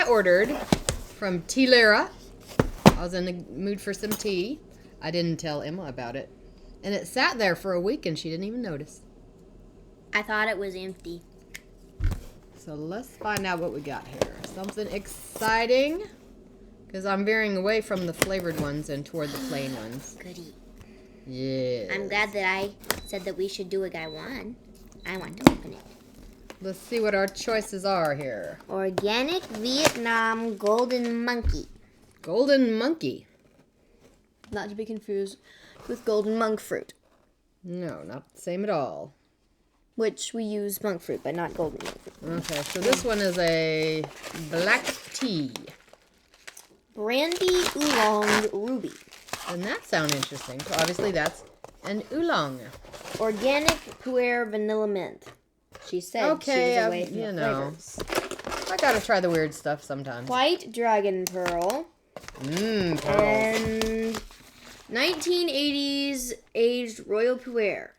ordered from Tealyra. I was in the mood for some tea. I didn't tell Emma about it. And it sat there for a week and she didn't even notice. I thought it was empty. So let's find out what we got here. Something exciting. Because I'm veering away from the flavored ones and toward the plain ones. Goody. Yeah. I'm glad that I said that we should do a guy one. I want to open it. Let's see what our choices are here. Organic Vietnam Golden Monkey. Golden monkey. Not to be confused with golden monk fruit, No, not the same at all. which we use monk fruit, but not golden monk fruit. Okay, so this one is a black tea. Brandy Oolong Ruby. And that sounds interesting. So obviously that's an oolong. Organic Puerh Vanilla Mint. She said she was away from the flavors. I gotta try the weird stuff sometimes. White Dragon Pearl. Mmm, And 1980s aged Royal Puerh.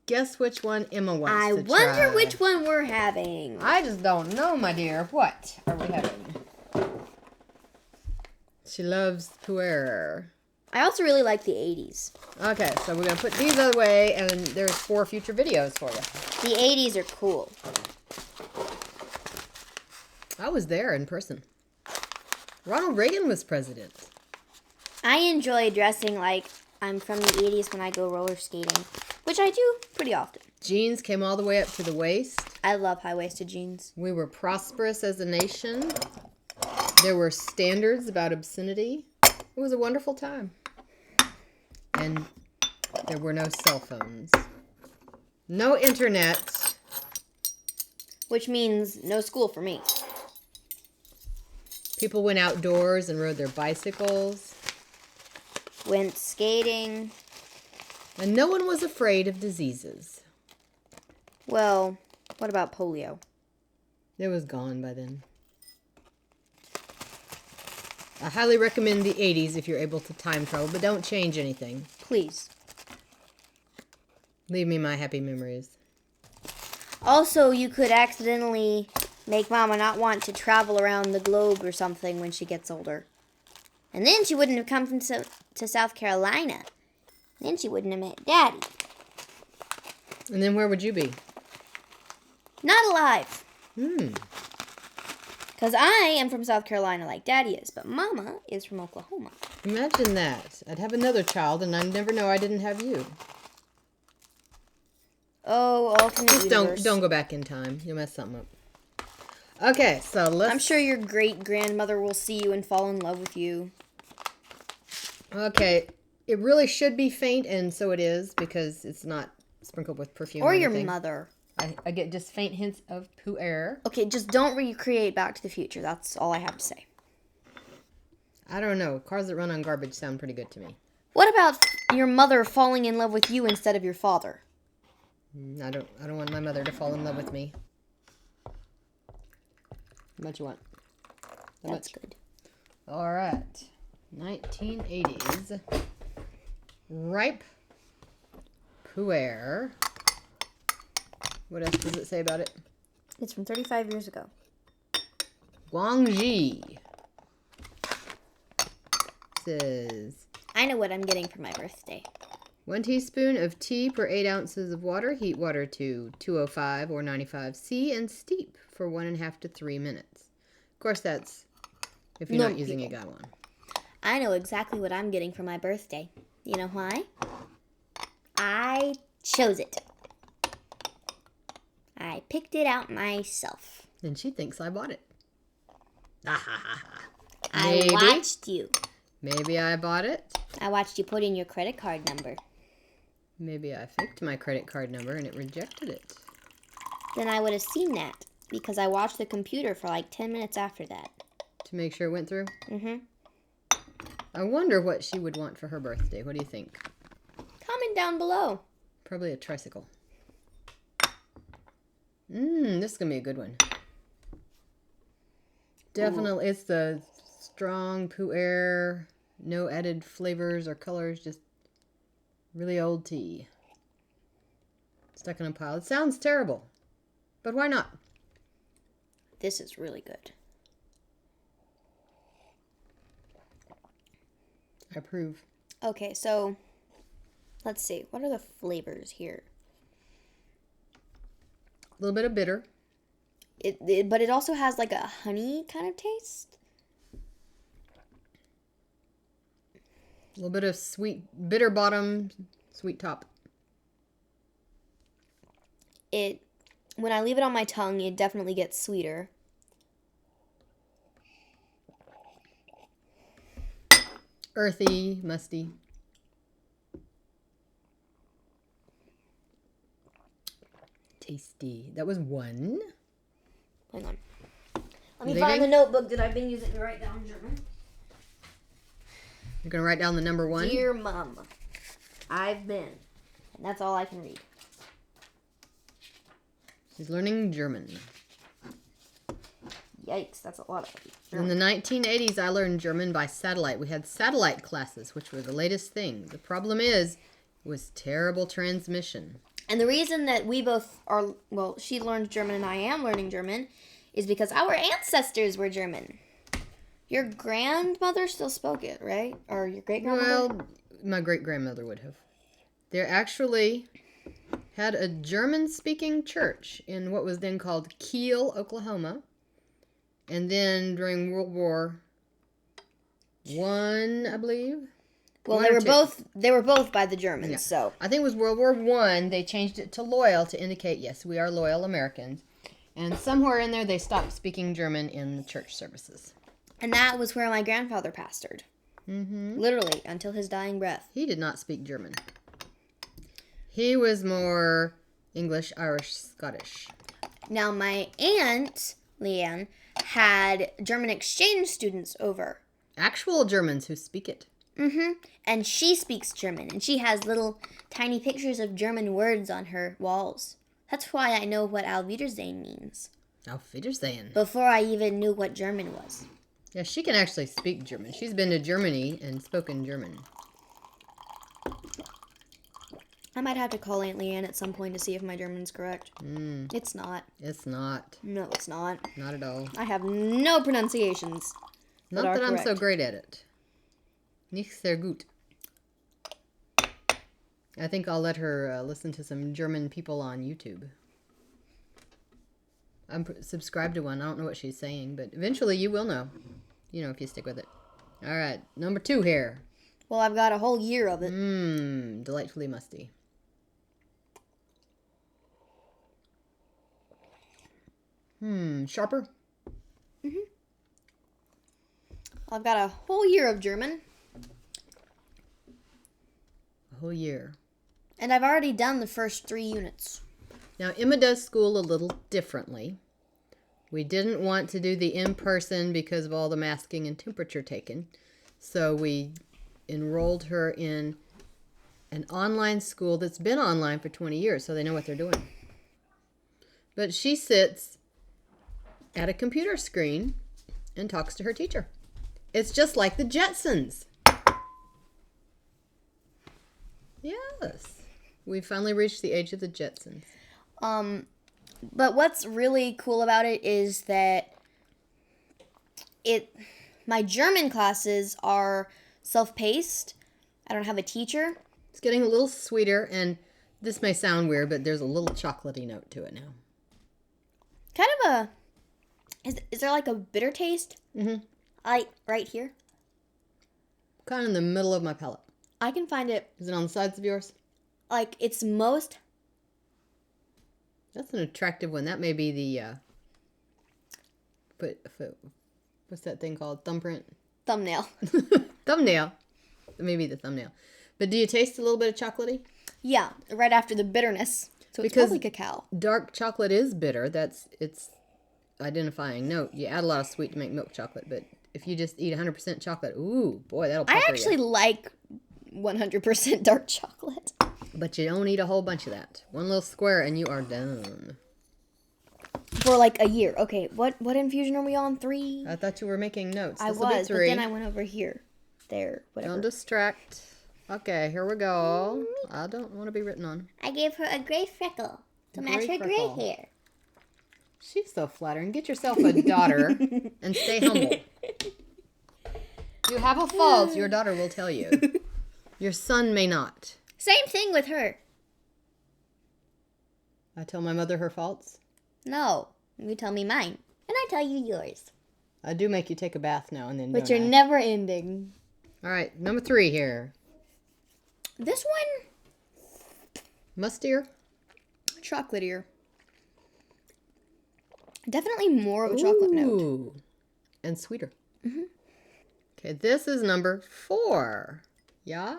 Guess which one Emma wants I to try. wonder which one we're having. I just don't know, my dear. What are we having? She loves Puerh. I also really like the 80s. Okay, so we're going to put these away, and there's 4 future videos for you. The 80s are cool. I was there in person. Ronald Reagan was president. I enjoy dressing like I'm from the 80s when I go roller skating, which I do pretty often. Jeans came all the way up to the waist. I love high-waisted jeans. We were prosperous as a nation. There were standards about obscenity. It was a wonderful time. And there were no cell phones. No internet. Which means no school for me. People went outdoors and rode their bicycles. Went skating. And no one was afraid of diseases. Well, what about polio? It was gone by then. I highly recommend the 80s if you're able to time travel, but don't change anything. Please. Leave me my happy memories. Also, you could accidentally make Mama not want to travel around the globe or something when she gets older. And then she wouldn't have come to South Carolina. Then she wouldn't have met Daddy. And then where would you be? Not alive. Hmm. Because I am from South Carolina like Daddy is, but Mama is from Oklahoma. Imagine that. I'd have another child and I'd never know I didn't have you. Oh, alternate Just universe. don't go back in time. You'll mess something up. Okay, so let's... I'm sure your great-grandmother will see you and fall in love with you. Okay, it really should be faint, and so it is, because it's not sprinkled with perfume or Your anything. mother. I get just faint hints of Puerh. Okay, just don't recreate Back to the Future. That's all I have to say. I don't know. Cars that run on garbage sound pretty good to me. What about your mother falling in love with you instead of your father? I don't want my mother to fall in love with me. How much you want? How That's much? good. All right. 1980s. Ripe Puerh. What else does it say about it? It's from 35 years ago. Guangxi. Says... I know what I'm getting for my birthday. 1 teaspoon of tea per 8 ounces of water. Heat water to 205 or 95 C and steep for 1.5 to 3 minutes. Of course, that's if you're not using a guy one. I know exactly what I'm getting for my birthday. You know why? I chose it. I picked it out myself. And she thinks I bought it. I watched you. Maybe I bought it. I watched you put in your credit card number. Maybe I faked my credit card number and it rejected it. Then I would have seen that because I watched the computer for like 10 minutes after that. To make sure it went through? Mm-hmm. I wonder what she would want for her birthday. What do you think? Comment down below. Probably a tricycle. This is going to be a good one. Definitely, it's the strong Puerh, no added flavors or colors, just really old tea. Stuck in a pile. It sounds terrible, but why not? This is really good. I approve. Okay, so let's see. What are the flavors here? A little bit of bitter. But it also has like a honey kind of taste. A little bit of sweet, bitter bottom, sweet top. When I leave it on my tongue, it definitely gets sweeter. Earthy, musty. Tasty. That was one. Hang on. Let me find the notebook that I've been using to write down German. You're going to write down the number one? Dear Mom, I've been. And that's all I can read. She's learning German. Yikes, that's a lot of German. In the 1980s, I learned German by satellite. We had satellite classes, which were the latest thing. The problem is, it was terrible transmission. And the reason that we both are, well, she learned German and I am learning German, is because our ancestors were German. Your grandmother still spoke it, right? Or your great-grandmother? Well, my great-grandmother would have. They actually had a German-speaking church in what was then called Kiel, Oklahoma. And then during World War I, I believe. Well, they were both by the Germans, yeah. So I think it was World War I. They changed it to loyal to indicate, yes, we are loyal Americans. And somewhere in there, they stopped speaking German in the church services. And that was where my grandfather pastored. Mm-hmm. Literally, until his dying breath. He did not speak German. He was more English, Irish, Scottish. Now, my aunt, Leanne, had German exchange students over. Actual Germans who speak it. Mm-hmm. And she speaks German, and she has little tiny pictures of German words on her walls. That's why I know what Auf Wiedersehen means. Auf Wiedersehen. Before I even knew what German was. Yeah, she can actually speak German. She's been to Germany and spoken German. I might have to call Aunt Leanne at some point to see if my German's correct. It's not. It's not. No, it's not. Not at all. I have no pronunciations. Not that I'm so great at it. Nicht sehr gut. I think I'll let her listen to some German people on YouTube. I'm subscribed to one. I don't know what she's saying, but eventually you will know. You know, if you stick with it. All right, number 2 here. Well, I've got a whole year of it. Delightfully musty. Sharper? Mm-hmm. I've got a whole year of German. A whole year. And I've already done the first 3 units. Now, Emma does school a little differently. We didn't want to do the in-person because of all the masking and temperature taken. So we enrolled her in an online school that's been online for 20 years, so they know what they're doing. But she sits at a computer screen and talks to her teacher. It's just like the Jetsons. Yes. We finally reached the age of the Jetsons. But what's really cool about it is that my German classes are self-paced. I don't have a teacher. It's getting a little sweeter, and this may sound weird, but there's a little chocolatey note to it now. Kind of a... Is there like a bitter taste? Mm-hmm. Right here? Kind of in the middle of my palate. I can find it. Is it on the sides of yours? Like, it's most... That's an attractive one. That may be the... what's that thing called? Thumbprint? Thumbnail. Thumbnail. Maybe the thumbnail. But do you taste a little bit of chocolatey? Yeah, right after the bitterness. So it's Because probably cacao. Dark chocolate is bitter. That's its identifying note. You add a lot of sweet to make milk chocolate, but if you just eat 100% chocolate, ooh, boy, that'll pepper I actually like 100% dark chocolate. But you don't eat a whole bunch of that. One little square and you are done. For like a year. Okay, what infusion are we on? 3? I thought you were making notes. I was, but then I went over here. There, whatever. Don't distract. Okay, here we go. I don't want to be written on. I gave her a gray freckle to match her gray hair. She's so flattering. Get yourself a daughter and stay humble. you have a fault, your daughter will tell you. Your son may not. Same thing with her. I tell my mother her faults. No, you tell me mine, and I tell you yours. I do make you take a bath now and then, Which don't are I? never ending. All right, number 3 here. This one, Mustier. chocolatier. Definitely more of a chocolate note. Ooh, and sweeter. Okay, this is number 4. Ja?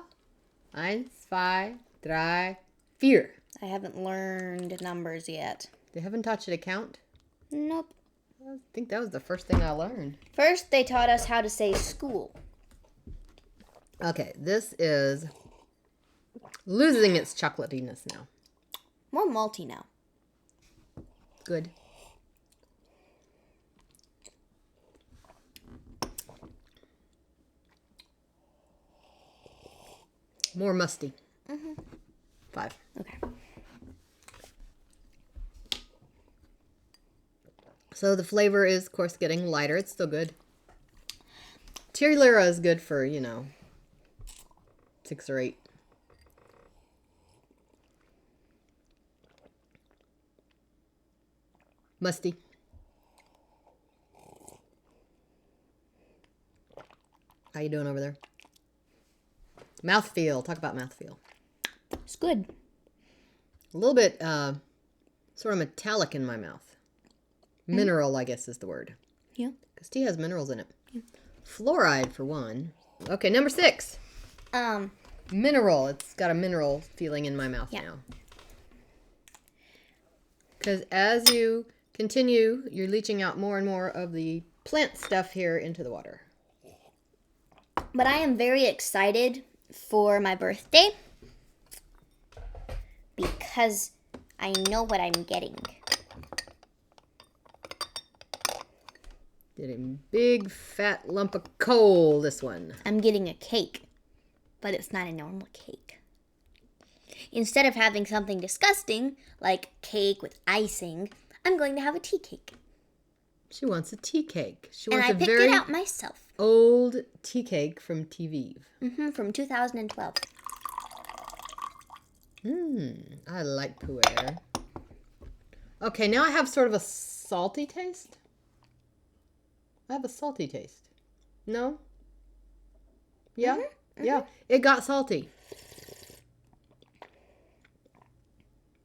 1, 2, 3, 4. I haven't learned numbers yet. They haven't taught you to count? Nope. I think that was the first thing I learned. First, they taught us how to say school. Okay, this is losing its chocolatiness now. More malty now. Good. More musty. 5. Okay. So the flavor is, of course, getting lighter. It's still good. Tealyra is good for, 6 or 8. Musty. How you doing over there? Mouthfeel. Talk about mouthfeel. It's good. A little bit sort of metallic in my mouth. Mineral, I guess, is the word. Yeah. Because tea has minerals in it. Yeah. Fluoride, for one. Okay, number 6. Mineral. It's got a mineral feeling in my mouth now. Because as you continue, you're leaching out more and more of the plant stuff here into the water. But I am very excited for my birthday because I know what I'm getting. Getting big fat lump of coal, this one. I'm getting a cake, but it's not a normal cake. Instead of having something disgusting like cake with icing, I'm going to have a tea cake. She wants a tea cake. She And wants I picked it out myself. Old tea cake from Teavivre. From 2012. I like Puerh. Okay, now I have sort of a salty taste. I have a salty taste. No? Yeah? Yeah. It got salty.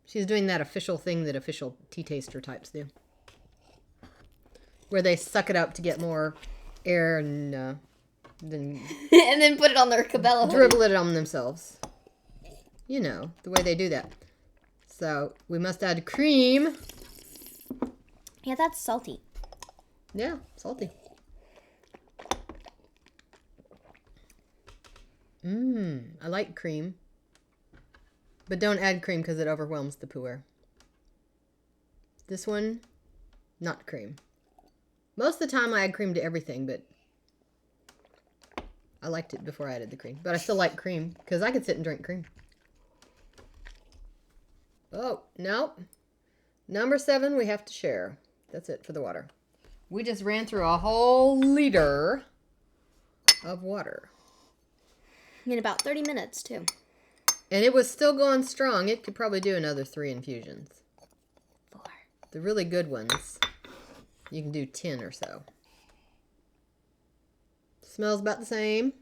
She's doing that official thing that official tea taster types do. Where they suck it up to get more air and then And then put it on their Cabela hoodie. dribble it on themselves. You know, the way they do that. So, we must add cream. Yeah, that's salty. Yeah, salty. I like cream. But don't add cream because it overwhelms the puer. This one, not cream. Most of the time I add cream to everything, but I liked it before I added the cream. But I still like cream because I could sit and drink cream. Oh, no. Number 7, we have to share. That's it for the water. We just ran through a whole liter of water. In about 30 minutes, too. And it was still going strong. It could probably do another 3 infusions. 4. The really good ones, you can do 10 or so. Smells about the same.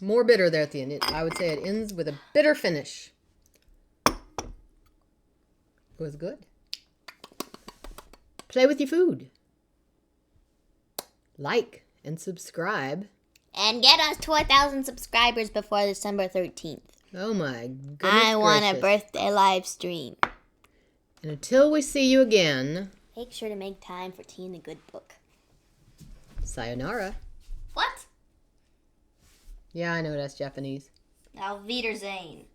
More bitter there at the end. I would say it ends with a bitter finish. It was good. Play with your food. Like and subscribe. And get us to 1,000 subscribers before December 13th. Oh my goodness I want a gracious. birthday live stream. And until we see you again, Make sure to make time for tea and a good book. sayonara. What? Yeah, I know that's Japanese. Auf Wiedersehen.